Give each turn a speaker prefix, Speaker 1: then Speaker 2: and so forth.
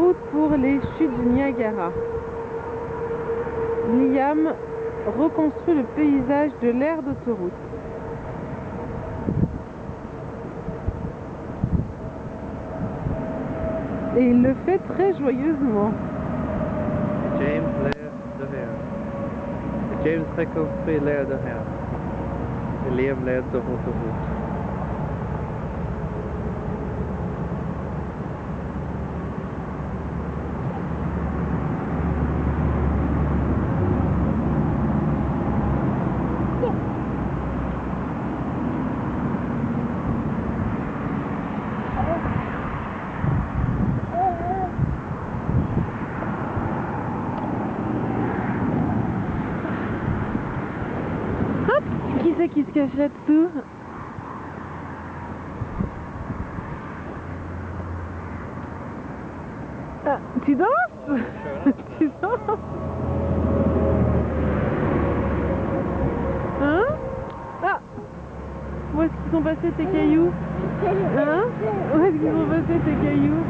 Speaker 1: autoroute pour les chutes du Niagara. Liam reconstruit le paysage de l'aire d'autoroute. Et il le fait très joyeusement.
Speaker 2: James l'air de rien. James reconstruit l'air de rien. Et Liam l'air de l'autoroute.
Speaker 1: Qui c'est qui se cache là-dessous? Ah, tu danses? Tu danses? Hein? Ah! Où est-ce qu'ils sont passés tes cailloux? Hein? Où est-ce qu'ils sont passés tes cailloux?